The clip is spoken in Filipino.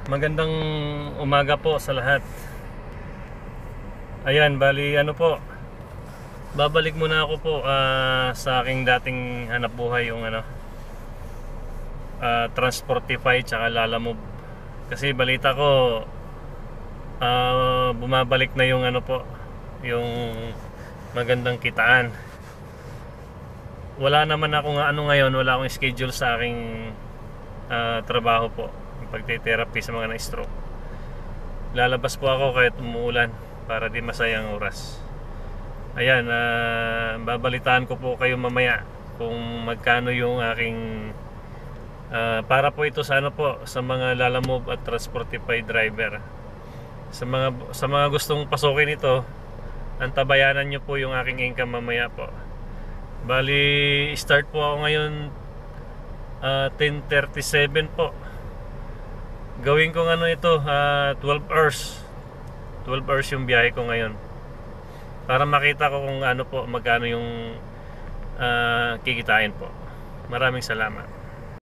Magandang umaga po sa lahat. Ayan, bali ano po, babalik muna ako po sa aking dating hanap buhay, yung Transportify tsaka Lalamove. Kasi balita ko bumabalik na yung yung magandang kitaan. Wala naman ako ngayon, wala akong schedule sa aking trabaho po, yung pagte-therapy sa mga na-stroke. Lalabas po ako kahit umuulan para di masayang oras. Ayan, babalitaan ko po kayo mamaya kung magkano yung aking para po ito sa sa mga Lalamove at Transportify driver. Sa mga gustong pasukin ito, antabayanan nyo po yung aking income mamaya po. Bali, start po ako ngayon 10:37 po. Gawin kong ito 12 hours. 12 hours yung biyahe ko ngayon. Para makita ko kung magkano yung kikitain po. Maraming salamat.